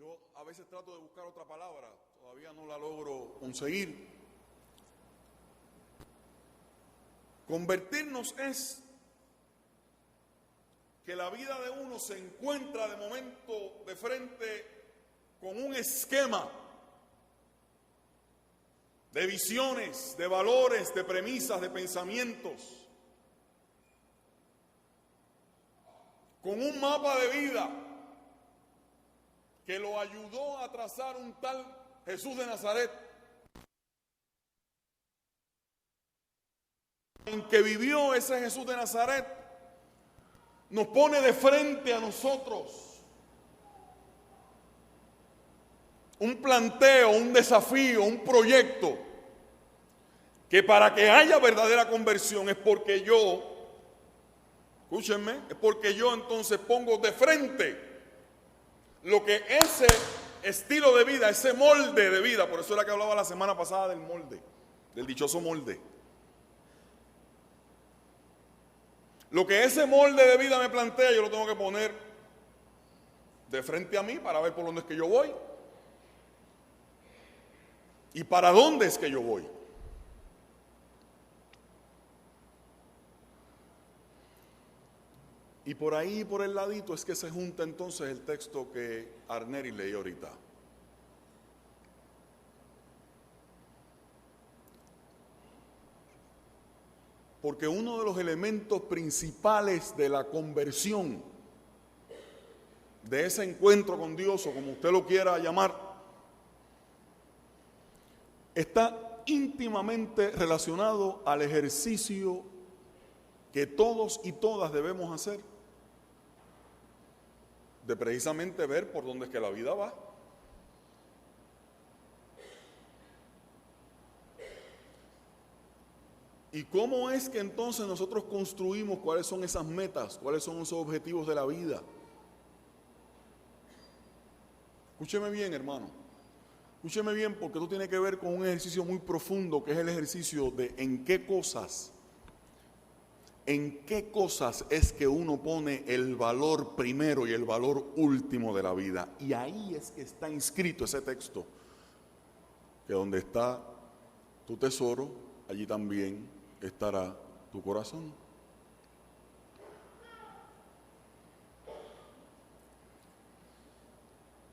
Yo a veces trato de buscar otra palabra, todavía no la logro conseguir. Convertirnos es que la vida de uno se encuentra de momento de frente con un esquema de visiones, de valores, de premisas, de pensamientos, con un mapa de vida que lo ayudó a trazar un tal Jesús de Nazaret, en que vivió ese Jesús de Nazaret, nos pone de frente a nosotros un planteo, un desafío, un proyecto, que para que haya verdadera conversión es porque yo, escúchenme, es porque yo entonces pongo de frente lo que ese estilo de vida, ese molde de vida, por eso era que hablaba la semana pasada del molde, del dichoso molde. Lo que ese molde de vida me plantea, yo lo tengo que poner de frente a mí para ver por dónde es que yo voy y para dónde es que yo voy. Y por ahí, por el ladito, es que se junta entonces el texto que Arneri leyó ahorita. Porque uno de los elementos principales de la conversión, de ese encuentro con Dios, o como usted lo quiera llamar, está íntimamente relacionado al ejercicio que todos y todas debemos hacer, de precisamente ver por dónde es que la vida va. ¿Y cómo es que entonces nosotros construimos cuáles son esas metas, cuáles son esos objetivos de la vida? Escúcheme bien, hermano. Escúcheme bien, porque esto tiene que ver con un ejercicio muy profundo, que es el ejercicio de en qué cosas es que uno pone el valor primero y el valor último de la vida. Y ahí es que está inscrito ese texto, que donde está tu tesoro, allí también estará tu corazón.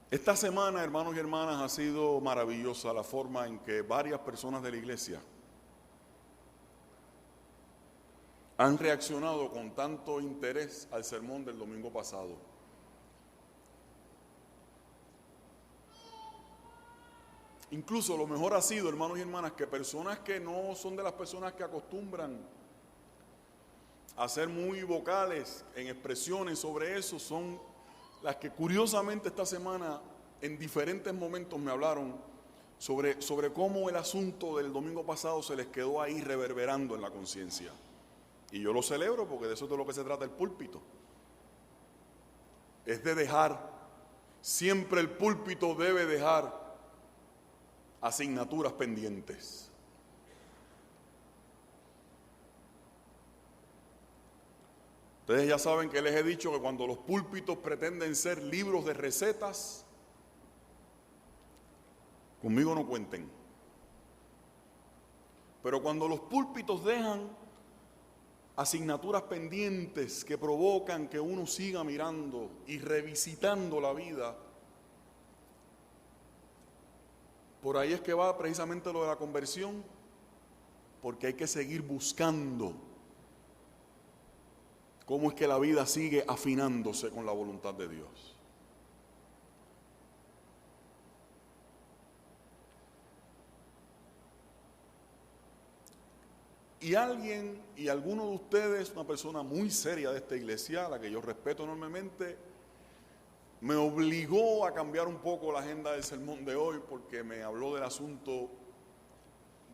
Esta semana, hermanos y hermanas, ha sido maravillosa la forma en que varias personas de la iglesia han reaccionado con tanto interés al sermón del domingo pasado. Incluso lo mejor ha sido, hermanos y hermanas, que personas que no son de las personas que acostumbran a ser muy vocales en expresiones sobre eso, son las que curiosamente esta semana en diferentes momentos me hablaron sobre cómo el asunto del domingo pasado se les quedó ahí reverberando en la conciencia. Y yo lo celebro porque de eso es de lo que se trata el púlpito. Es de dejar, siempre el púlpito debe dejar asignaturas pendientes. Ustedes ya saben que les he dicho que cuando los púlpitos pretenden ser libros de recetas, conmigo no cuenten. Pero cuando los púlpitos dejan asignaturas pendientes que provocan que uno siga mirando y revisitando la vida, por ahí es que va precisamente lo de la conversión, porque hay que seguir buscando cómo es que la vida sigue afinándose con la voluntad de Dios. Y alguno de ustedes, una persona muy seria de esta iglesia, a la que yo respeto enormemente, me obligó a cambiar un poco la agenda del sermón de hoy porque me habló del asunto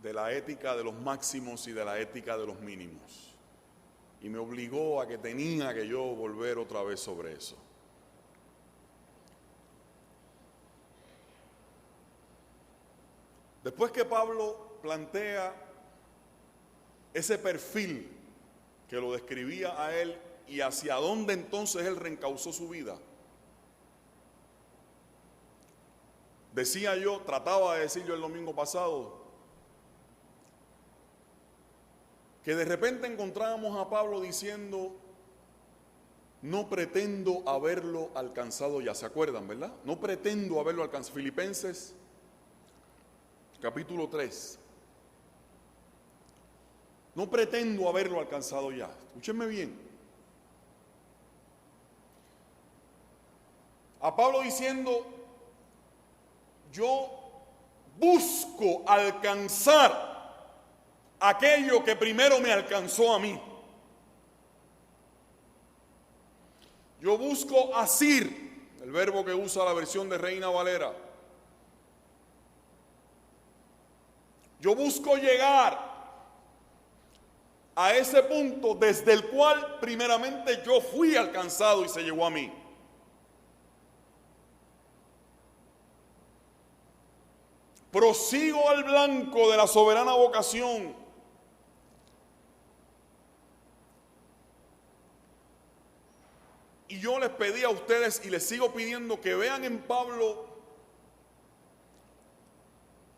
de la ética de los máximos y de la ética de los mínimos. Y me obligó a que tenía que yo volver otra vez sobre eso. Después que Pablo plantea ese perfil que lo describía a él y hacia dónde entonces él reencauzó su vida, decía yo, trataba de decir yo el domingo pasado, que de repente encontrábamos a Pablo diciendo, no pretendo haberlo alcanzado ya, ¿se acuerdan, verdad? No pretendo haberlo alcanzado. Filipenses, capítulo 3. No pretendo haberlo alcanzado ya. Escúchenme bien. A Pablo diciendo, yo busco alcanzar aquello que primero me alcanzó a mí. Yo busco asir, el verbo que usa la versión de Reina Valera. Yo busco llegar a ese punto desde el cual primeramente yo fui alcanzado y se llegó a mí. Prosigo al blanco de la soberana vocación. Y yo les pedí a ustedes y les sigo pidiendo que vean en Pablo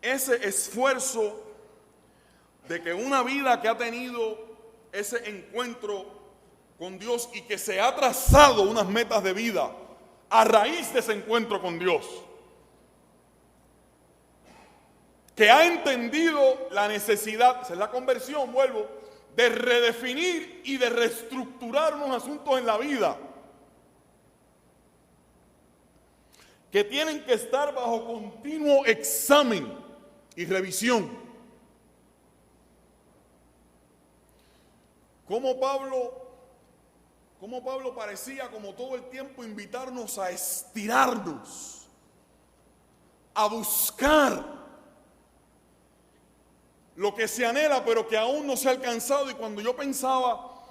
ese esfuerzo de que una vida que ha tenido ese encuentro con Dios y que se ha trazado unas metas de vida a raíz de ese encuentro con Dios, que ha entendido la necesidad, esa es la conversión, vuelvo, de redefinir y de reestructurar unos asuntos en la vida que tienen que estar bajo continuo examen y revisión. Como Pablo parecía como todo el tiempo invitarnos a estirarnos, a buscar lo que se anhela pero que aún no se ha alcanzado. Y cuando yo pensaba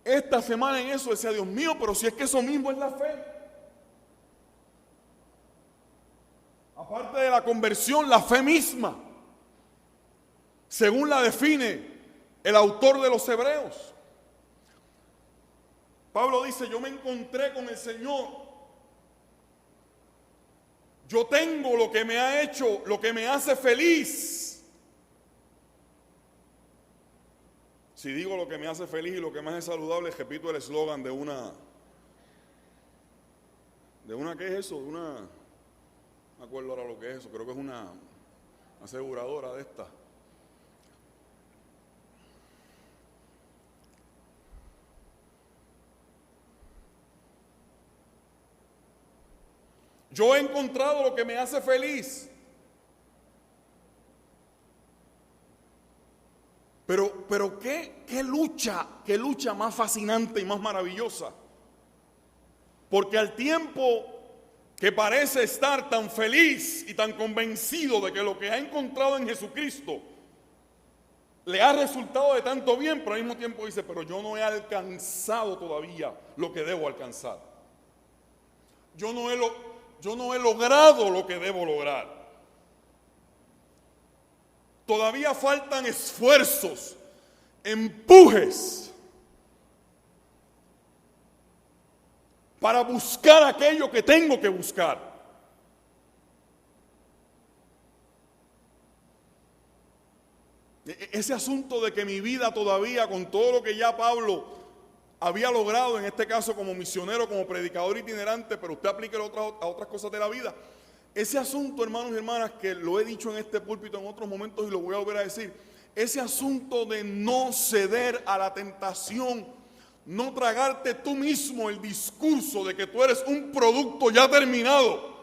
esta semana en eso, decía, Dios mío, pero si es que eso mismo es la fe. Aparte de la conversión, la fe misma, según la define el autor de los Hebreos. Pablo dice, yo me encontré con el Señor. Yo tengo lo que me ha hecho, lo que me hace feliz. Si digo lo que me hace feliz y lo que me hace saludable, repito el eslogan de una, ¿qué es eso? No me acuerdo ahora lo que es eso, creo que es una aseguradora de esta. Yo he encontrado lo que me hace feliz. Pero qué lucha más fascinante y más maravillosa. Porque al tiempo que parece estar tan feliz y tan convencido de que lo que ha encontrado en Jesucristo le ha resultado de tanto bien, pero al mismo tiempo dice, pero yo no he alcanzado todavía lo que debo alcanzar. Yo no he logrado lo que debo lograr. Todavía faltan esfuerzos, empujes para buscar aquello que tengo que buscar. Ese asunto de que mi vida todavía, con todo lo que ya Pablo había logrado, en este caso como misionero, como predicador itinerante, pero usted aplique a otras cosas de la vida. Ese asunto, hermanos y hermanas, que lo he dicho en este púlpito en otros momentos y lo voy a volver a decir, ese asunto de no ceder a la tentación, no tragarte tú mismo el discurso de que tú eres un producto ya terminado.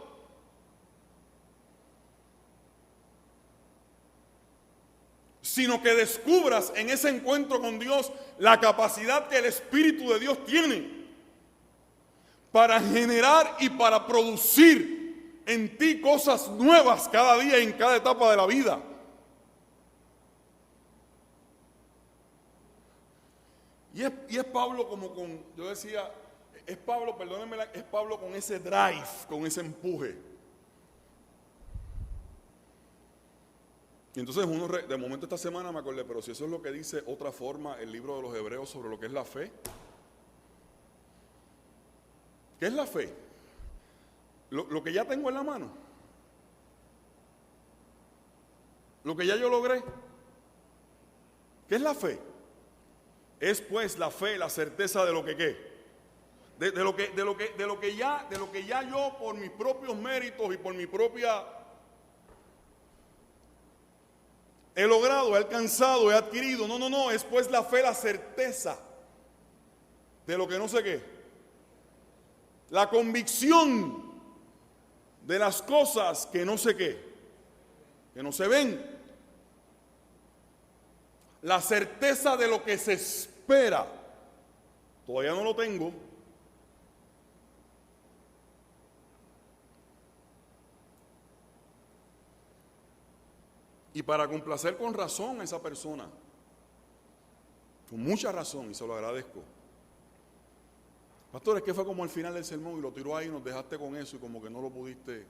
Sino que descubras en ese encuentro con Dios la capacidad que el Espíritu de Dios tiene para generar y para producir en ti cosas nuevas cada día y en cada etapa de la vida. Y es Pablo como con, yo decía, es Pablo, perdónenme, es Pablo con ese drive, con ese empuje. Y entonces de momento esta semana me acordé, pero si eso es lo que dice otra forma el libro de los Hebreos sobre lo que es la fe. ¿Qué es la fe? Lo que ya tengo en la mano. lo que ya yo logré. ¿Qué es la fe? Es pues la fe, la certeza de lo que ¿qué? De lo que ya yo por mis propios méritos y por mi propia he logrado, he alcanzado, he adquirido. No, es pues la fe, la certeza de lo que no sé qué. La convicción de las cosas que no sé qué, que no se ven. La certeza de lo que se espera. Todavía no lo tengo. Y para complacer con razón a esa persona, con mucha razón, y se lo agradezco. Pastor, es que fue como al final del sermón y lo tiró ahí y nos dejaste con eso y como que no lo pudiste.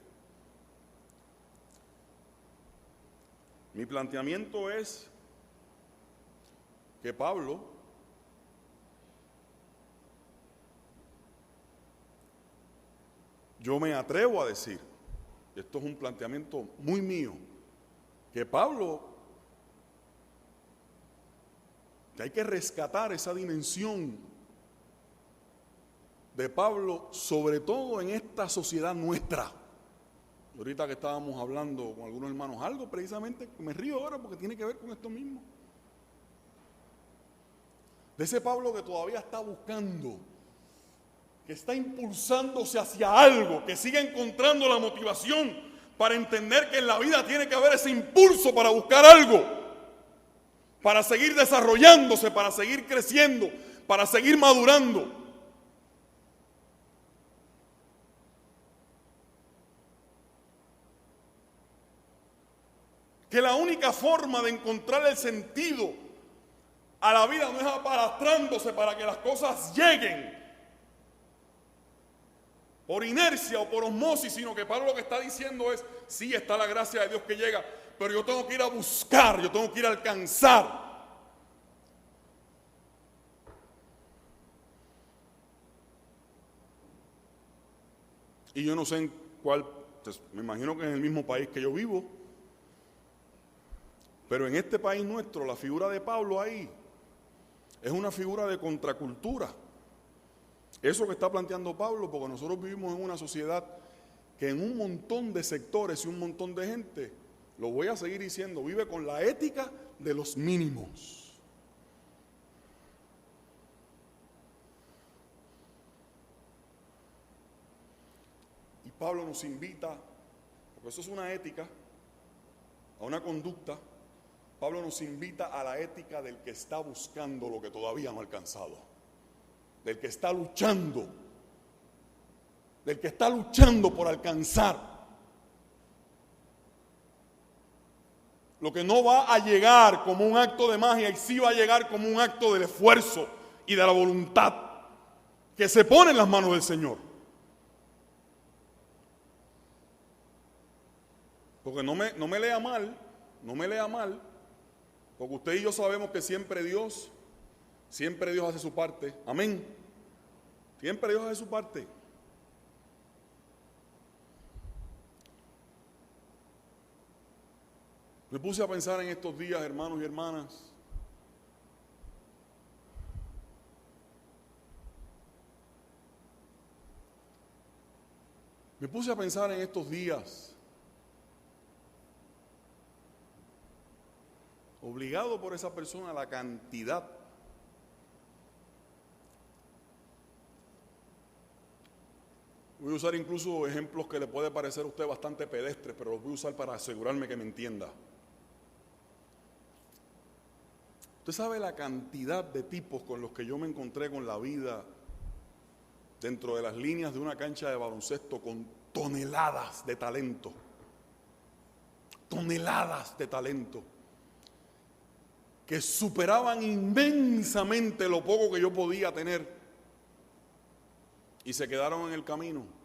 Mi planteamiento es que Pablo yo me atrevo a decir, esto es un planteamiento muy mío, que Pablo, que hay que rescatar esa dimensión de Pablo, sobre todo en esta sociedad nuestra. Ahorita que estábamos hablando con algunos hermanos, algo precisamente, me río ahora porque tiene que ver con esto mismo. De ese Pablo que todavía está buscando, que está impulsándose hacia algo, que sigue encontrando la motivación para entender que en la vida tiene que haber ese impulso para buscar algo, para seguir desarrollándose, para seguir creciendo, para seguir madurando. Que la única forma de encontrar el sentido a la vida no es aparastrándose para que las cosas lleguen por inercia o por osmosis, sino que Pablo lo que está diciendo es, sí, está la gracia de Dios que llega, pero yo tengo que ir a buscar, yo tengo que ir a alcanzar. Y yo no sé en cuál, pues, me imagino que en el mismo país que yo vivo, pero en este país nuestro la figura de Pablo ahí es una figura de contracultura. Eso que está planteando Pablo, porque nosotros vivimos en una sociedad que en un montón de sectores y un montón de gente, lo voy a seguir diciendo, vive con la ética de los mínimos. Y Pablo nos invita, porque eso es una ética, a una conducta. Pablo nos invita a la ética del que está buscando lo que todavía no ha alcanzado, del que está luchando, por alcanzar lo que no va a llegar como un acto de magia y sí va a llegar como un acto del esfuerzo y de la voluntad que se pone en las manos del Señor. Porque no me lea mal, porque usted y yo sabemos que siempre Dios hace su parte. Amén. Siempre Dios hace su parte. Me puse a pensar en estos días, hermanos y hermanas. Me puse a pensar en estos días, obligado por esa persona, la cantidad voy a usar incluso ejemplos que le puede parecer a usted bastante pedestres, pero los voy a usar para asegurarme que me entienda. Usted sabe la cantidad de tipos con los que yo me encontré con la vida dentro de las líneas de una cancha de baloncesto con toneladas de talento. Toneladas de talento. Que superaban inmensamente lo poco que yo podía tener y se quedaron en el camino.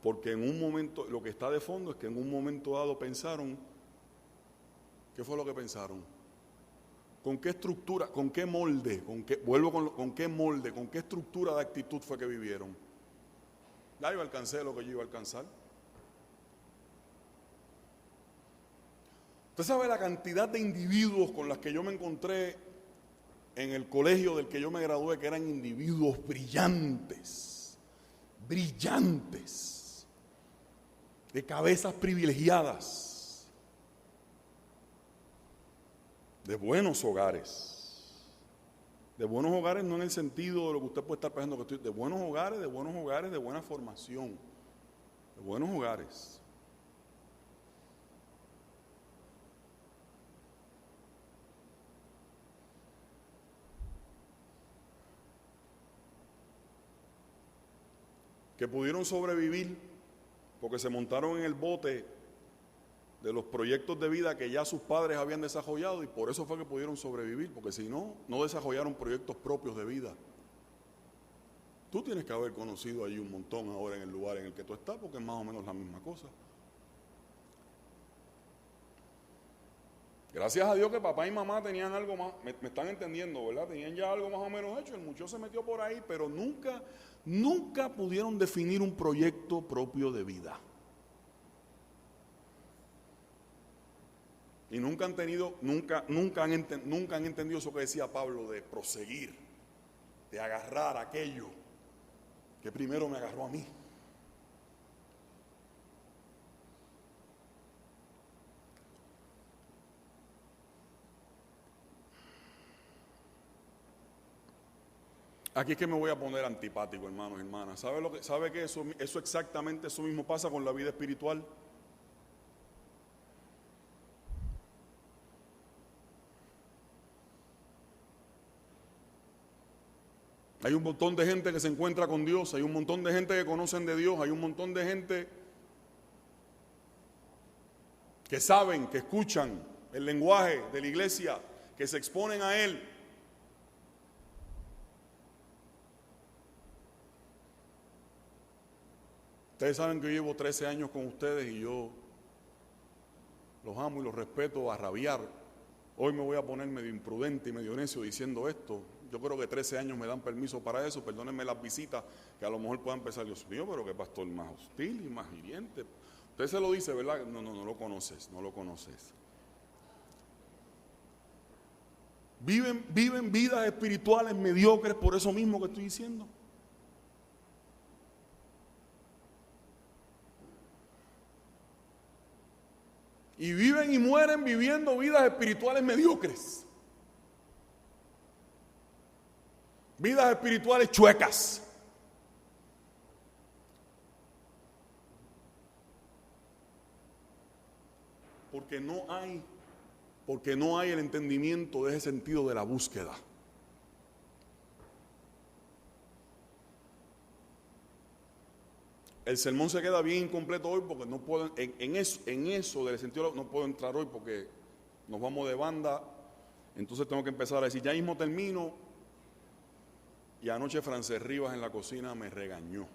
Porque en un momento, lo que está de fondo es que en un momento dado pensaron, ¿qué fue lo que pensaron? ¿Con qué estructura, con qué molde, con qué estructura de actitud fue que vivieron? Ya yo alcancé lo que yo iba a alcanzar. Usted sabe la cantidad de individuos con las que yo me encontré en el colegio del que yo me gradué, que eran individuos brillantes, brillantes, de cabezas privilegiadas, de buenos hogares. De buenos hogares no en el sentido de lo que usted puede estar pensando que estoy, de buenos hogares, de buena formación, de buenos hogares. Que pudieron sobrevivir porque se montaron en el bote de los proyectos de vida que ya sus padres habían desarrollado y por eso fue que pudieron sobrevivir, porque si no, no desarrollaron proyectos propios de vida. Tú tienes que haber conocido ahí un montón ahora en el lugar en el que tú estás, porque es más o menos la misma cosa. Gracias a Dios que papá y mamá tenían algo más, me están entendiendo, ¿verdad? Tenían ya algo más o menos hecho, el muchacho se metió por ahí, pero nunca pudieron definir un proyecto propio de vida. Y nunca han entendido eso que decía Pablo de proseguir, de agarrar aquello que primero me agarró a mí. Aquí es que me voy a poner antipático, hermanos y hermanas. ¿Sabe que eso exactamente eso mismo pasa con la vida espiritual? Hay un montón de gente que se encuentra con Dios, hay un montón de gente que conocen de Dios, hay un montón de gente que saben, que escuchan el lenguaje de la iglesia, que se exponen a él. Ustedes saben que yo llevo 13 años con ustedes y yo los amo y los respeto a rabiar. Hoy me voy a poner medio imprudente y medio necio diciendo esto. Yo creo que 13 años me dan permiso para eso. Perdónenme las visitas que a lo mejor puedan pensar, Dios mío, pero qué pastor más hostil y más hiriente. Usted se lo dice, ¿verdad? No lo conoces. Viven vidas espirituales mediocres por eso mismo que estoy diciendo. Y viven y mueren viviendo vidas espirituales mediocres. Vidas espirituales chuecas. Porque no hay el entendimiento de ese sentido de la búsqueda. El sermón se queda bien incompleto hoy porque no puedo, en eso del sentido no puedo entrar hoy porque nos vamos de banda. Entonces tengo que empezar a decir, ya mismo termino. Y anoche Frances Rivas en la cocina me regañó.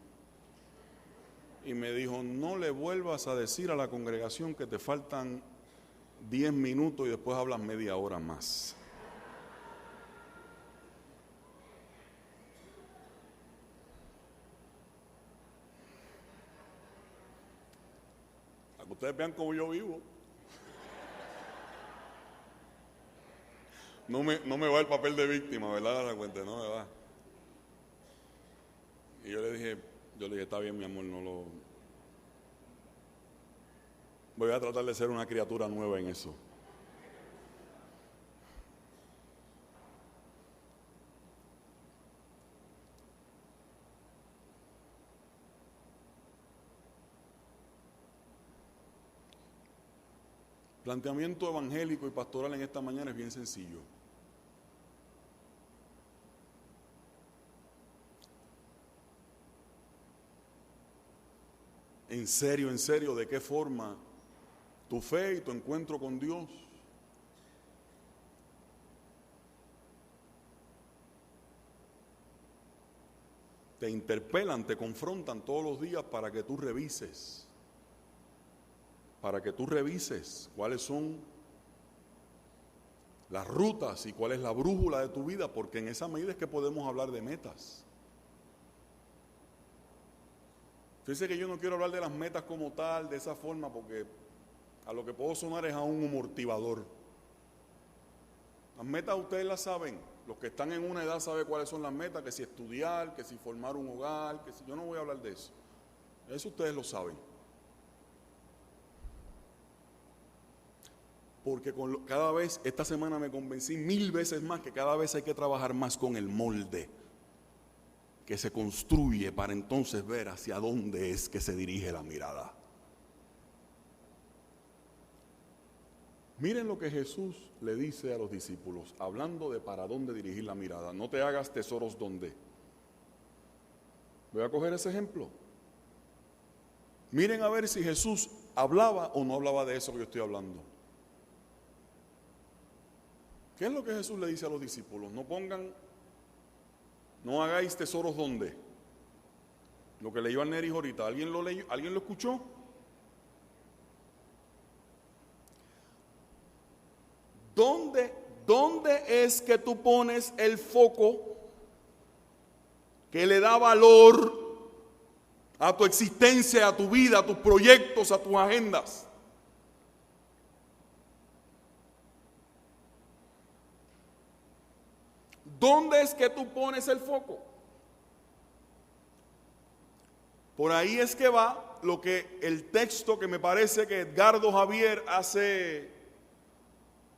Y me dijo, no le vuelvas a decir a la congregación que te faltan 10 minutos y después hablas media hora más. Para que ustedes vean cómo yo vivo. No me va el papel de víctima, ¿verdad? La cuenta, no me va. Y yo le dije, está bien, mi amor, no lo... Voy a tratar de ser una criatura nueva en eso. Planteamiento evangélico y pastoral en esta mañana es bien sencillo. En serio, ¿de qué forma tu fe y tu encuentro con Dios te interpelan, te confrontan todos los días para que tú revises cuáles son las rutas y cuál es la brújula de tu vida, porque en esa medida es que podemos hablar de metas. Fíjese que yo no quiero hablar de las metas como tal, de esa forma, porque a lo que puedo sonar es a un amortiguador. Las metas ustedes las saben. Los que están en una edad saben cuáles son las metas, que si estudiar, que si formar un hogar, que si... Yo no voy a hablar de eso. Eso ustedes lo saben. Porque cada vez, esta semana me convencí 1000 veces más que cada vez hay que trabajar más con el molde que se construye para entonces ver hacia dónde es que se dirige la mirada. Miren lo que Jesús le dice a los discípulos, hablando de para dónde dirigir la mirada. No te hagas tesoros donde. Voy a coger ese ejemplo. Miren a ver si Jesús hablaba o no hablaba de eso que yo estoy hablando. ¿Qué es lo que Jesús le dice a los discípulos? No hagáis tesoros donde. Lo que leyó Alneris ahorita, ¿alguien lo leyó? ¿Alguien lo escuchó? ¿Dónde es que tú pones el foco que le da valor a tu existencia, a tu vida, a tus proyectos, a tus agendas? ¿Dónde es que tú pones el foco? Por ahí es que va lo que el texto que me parece que Edgardo Javier hace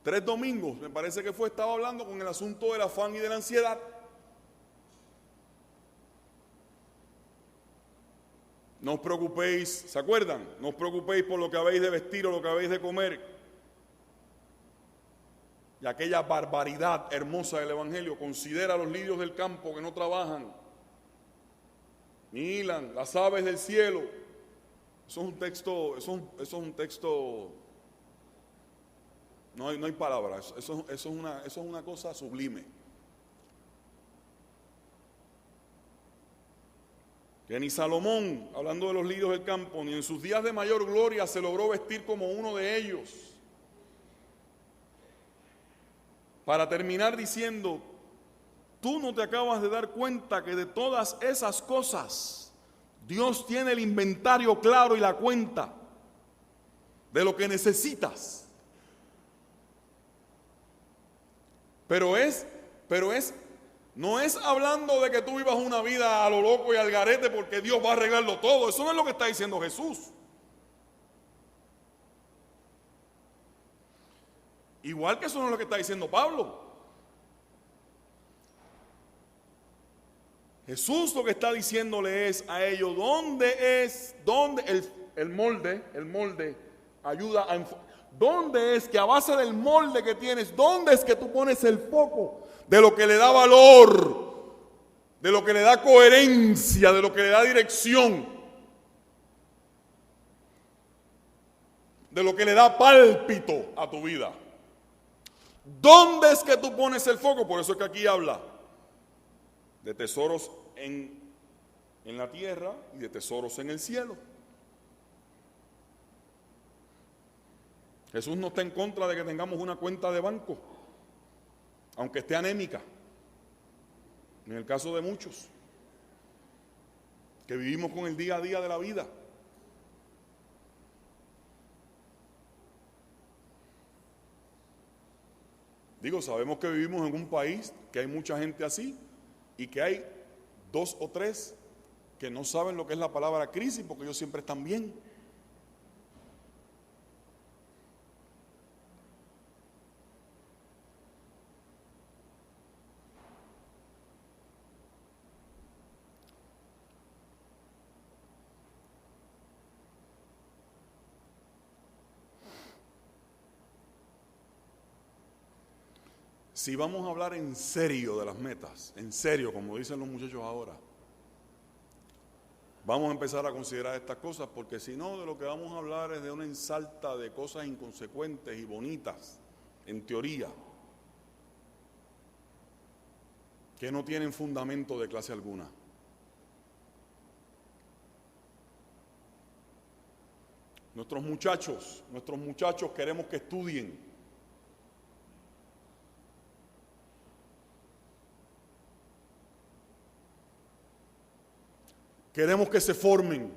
3 domingos, me parece que estaba hablando con el asunto del afán y de la ansiedad. No os preocupéis, ¿se acuerdan? No os preocupéis por lo que habéis de vestir o lo que habéis de comer. Y aquella barbaridad hermosa del Evangelio, considera a los lirios del campo que no trabajan, ni hilan, las aves del cielo. Eso es un texto, no hay palabras, eso es una cosa sublime. Que ni Salomón, hablando de los lirios del campo, ni en sus días de mayor gloria se logró vestir como uno de ellos. Para terminar diciendo, tú no te acabas de dar cuenta que de todas esas cosas Dios tiene el inventario claro y la cuenta de lo que necesitas. No es hablando de que tú vivas una vida a lo loco y al garete porque Dios va a arreglarlo todo. Eso no es lo que está diciendo Jesús. Igual que eso no es lo que está diciendo Pablo. Jesús lo que está diciéndole es a ellos, ¿dónde el molde ayuda a ¿dónde es que a base del molde que tienes, dónde es que tú pones el foco de lo que le da valor, de lo que le da coherencia, de lo que le da dirección, de lo que le da pálpito a tu vida? ¿Dónde es que tú pones el foco? Por eso es que aquí habla de tesoros en la tierra y de tesoros en el cielo. Jesús no está en contra de que tengamos una cuenta de banco, aunque esté anémica, en el caso de muchos, que vivimos con el día a día de la vida. Digo, sabemos que vivimos en un país que hay mucha gente así y que hay 2 o 3 que no saben lo que es la palabra crisis porque ellos siempre están bien. Si vamos a hablar en serio de las metas, en serio, como dicen los muchachos ahora, vamos a empezar a considerar estas cosas, porque si no, de lo que vamos a hablar es de una ensalta de cosas inconsecuentes y bonitas, en teoría, que no tienen fundamento de clase alguna. Nuestros muchachos queremos que estudien. Queremos que se formen.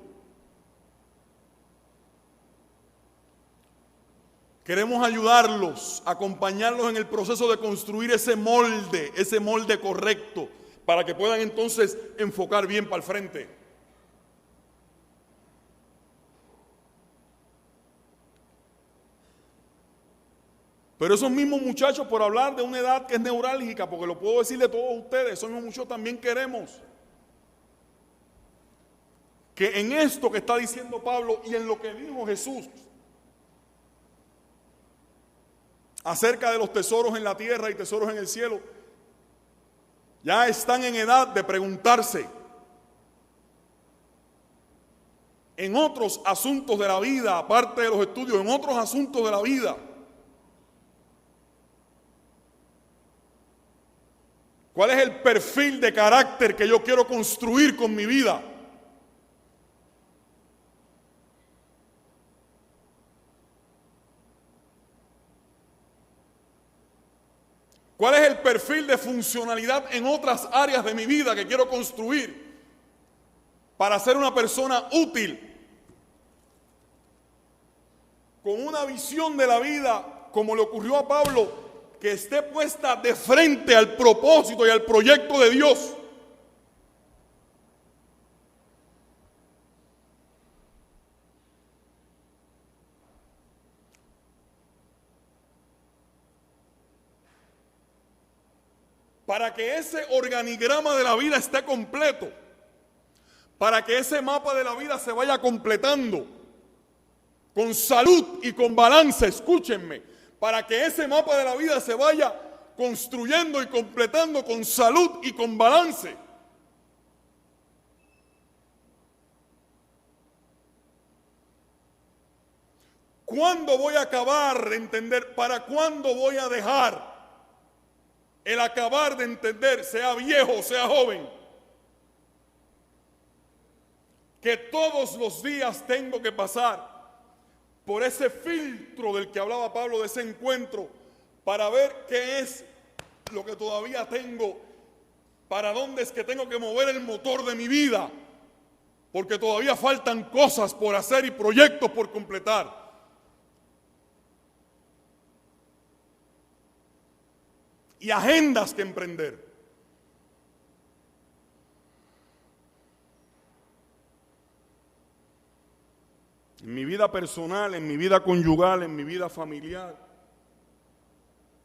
Queremos ayudarlos, acompañarlos en el proceso de construir ese molde correcto, para que puedan entonces enfocar bien para el frente. Pero esos mismos muchachos, por hablar de una edad que es neurálgica, porque lo puedo decirle a todos ustedes, esos mismos muchachos también queremos que en esto que está diciendo Pablo y en lo que dijo Jesús acerca de los tesoros en la tierra y tesoros en el cielo, ya están en edad de preguntarse en otros asuntos de la vida, aparte de los estudios, en otros asuntos de la vida, ¿cuál es el perfil de carácter que yo quiero construir con mi vida? ¿Cuál es el perfil de funcionalidad en otras áreas de mi vida que quiero construir para ser una persona útil, con una visión de la vida, como le ocurrió a Pablo, que esté puesta de frente al propósito y al proyecto de Dios? Para que ese organigrama de la vida esté completo, para que ese mapa de la vida se vaya completando con salud y con balance, escúchenme, para que ese mapa de la vida se vaya construyendo y completando con salud y con balance. ¿Cuándo voy a acabar de entender? ¿Para cuándo voy a dejar el acabar de entender, sea viejo o sea joven, que todos los días tengo que pasar por ese filtro del que hablaba Pablo, de ese encuentro, para ver qué es lo que todavía tengo, para dónde es que tengo que mover el motor de mi vida, porque todavía faltan cosas por hacer y proyectos por completar? Y agendas que emprender. En mi vida personal, en mi vida conyugal, en mi vida familiar,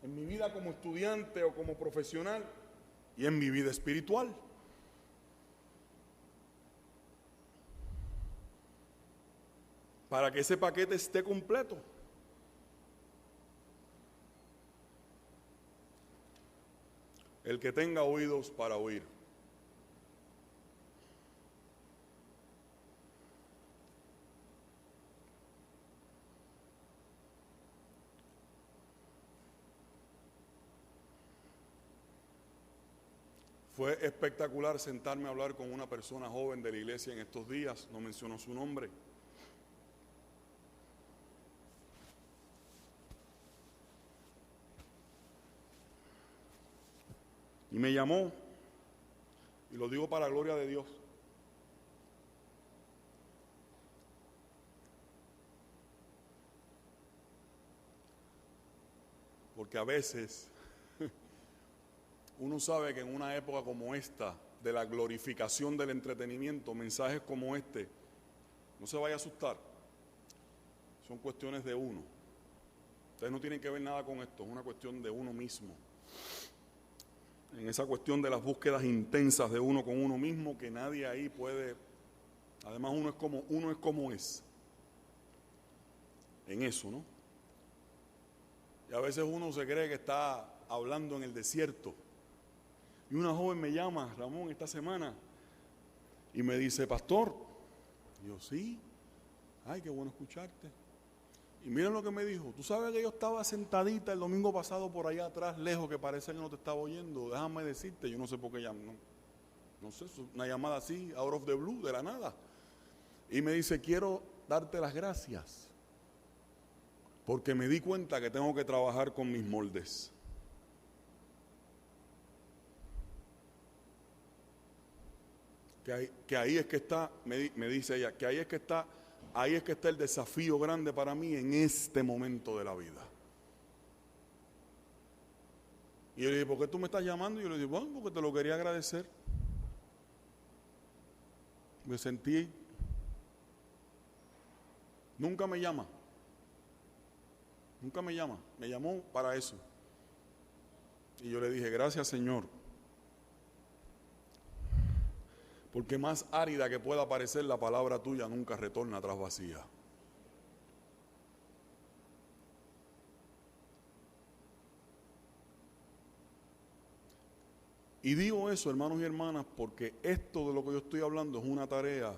en mi vida como estudiante o como profesional y en mi vida espiritual. Para que ese paquete esté completo. El que tenga oídos para oír. Fue espectacular sentarme a hablar con una persona joven de la iglesia en estos días, no mencionó su nombre. Y me llamó, y lo digo para la gloria de Dios. Porque a veces uno sabe que en una época como esta, de la glorificación del entretenimiento, mensajes como este, no se vaya a asustar. Son cuestiones de uno. Ustedes no tienen que ver nada con esto, es una cuestión de uno mismo. En esa cuestión de las búsquedas intensas de uno con uno mismo, que nadie ahí puede, además uno es como es, en eso, ¿no? Y a veces uno se cree que está hablando en el desierto. Y una joven me llama, Ramón, esta semana, y me dice, pastor, y yo, sí, ay, qué bueno escucharte. Y miren lo que me dijo, tú sabes que yo estaba sentadita el domingo pasado por allá atrás, lejos, que parece que no te estaba oyendo, déjame decirte, yo no sé por qué llamo, no sé, una llamada así, out of the blue, de la nada. Y me dice, quiero darte las gracias, porque me di cuenta que tengo que trabajar con mis moldes. Que ahí es que está, me dice ella, que ahí es que está ahí es que está el desafío grande para mí en este momento de la vida. Y yo le dije, ¿por qué tú me estás llamando? Y yo le dije, bueno, porque te lo quería agradecer. Me sentí, nunca me llama, me llamó para eso. Y yo le dije, gracias Señor, porque más árida que pueda parecer la palabra tuya nunca retorna atrás vacía. Y digo eso, hermanos y hermanas, porque esto de lo que yo estoy hablando es una tarea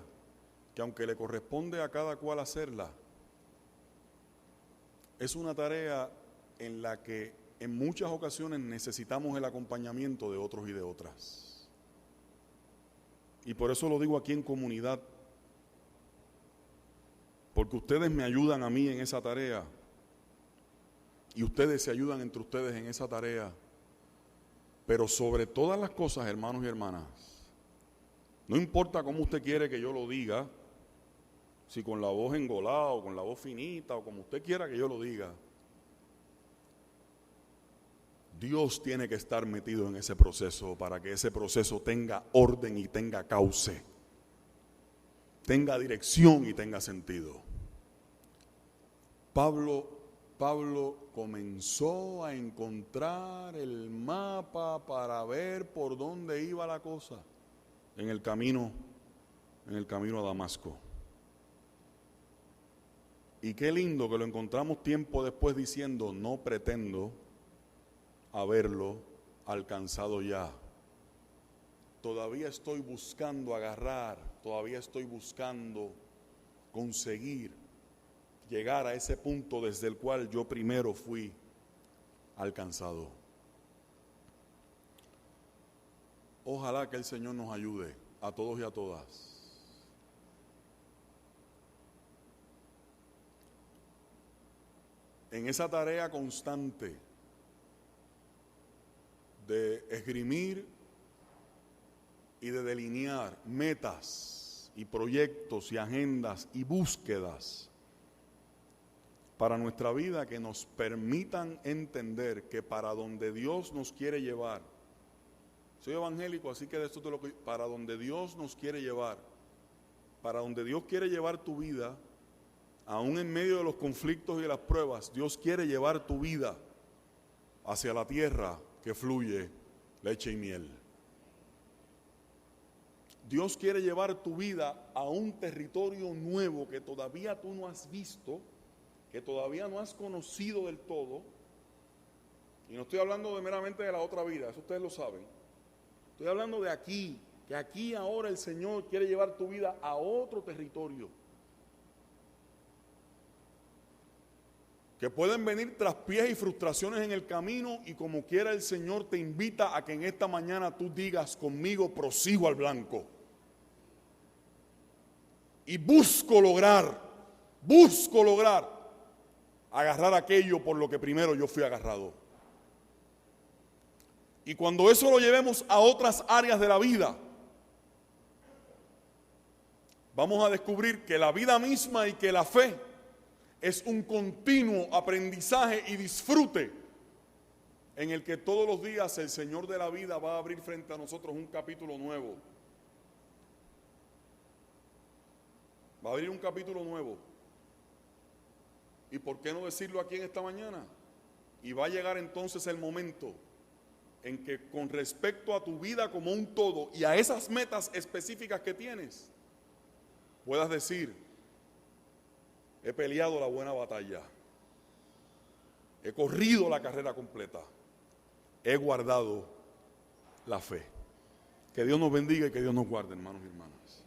que, aunque le corresponde a cada cual hacerla, es una tarea en la que en muchas ocasiones necesitamos el acompañamiento de otros y de otras. Y por eso lo digo aquí en comunidad, porque ustedes me ayudan a mí en esa tarea y ustedes se ayudan entre ustedes en esa tarea. Pero sobre todas las cosas, hermanos y hermanas, no importa cómo usted quiere que yo lo diga, si con la voz engolada o con la voz finita o como usted quiera que yo lo diga, Dios tiene que estar metido en ese proceso para que ese proceso tenga orden y tenga cauce, tenga dirección y tenga sentido. Pablo comenzó a encontrar el mapa para ver por dónde iba la cosa en el camino a Damasco. Y qué lindo que lo encontramos tiempo después diciendo, no pretendo haberlo alcanzado ya. Todavía estoy buscando agarrar, todavía estoy buscando conseguir llegar a ese punto desde el cual yo primero fui alcanzado. Ojalá que el Señor nos ayude a todos y a todas. En esa tarea constante de esgrimir y de delinear metas y proyectos y agendas y búsquedas para nuestra vida que nos permitan entender que para donde Dios nos quiere llevar, soy evangélico, así que de esto te lo para donde Dios nos quiere llevar, para donde Dios quiere llevar tu vida, aún en medio de los conflictos y de las pruebas, Dios quiere llevar tu vida hacia la tierra que fluye leche y miel. Dios quiere llevar tu vida a un territorio nuevo que todavía tú no has visto, que todavía no has conocido del todo. Y no estoy hablando de meramente de la otra vida, eso ustedes lo saben. Estoy hablando de aquí, que aquí ahora el Señor quiere llevar tu vida a otro territorio. Que pueden venir traspiés y frustraciones en el camino, y como quiera el Señor te invita a que en esta mañana tú digas conmigo, prosigo al blanco. Y busco lograr agarrar aquello por lo que primero yo fui agarrado. Y cuando eso lo llevemos a otras áreas de la vida, vamos a descubrir que la vida misma y que la fe es un continuo aprendizaje y disfrute en el que todos los días el Señor de la vida va a abrir frente a nosotros un capítulo nuevo. Va a abrir un capítulo nuevo. ¿Y por qué no decirlo aquí en esta mañana? Y va a llegar entonces el momento en que, con respecto a tu vida como un todo y a esas metas específicas que tienes, puedas decir, he peleado la buena batalla, he corrido la carrera completa, he guardado la fe. Que Dios nos bendiga y que Dios nos guarde, hermanos y hermanas.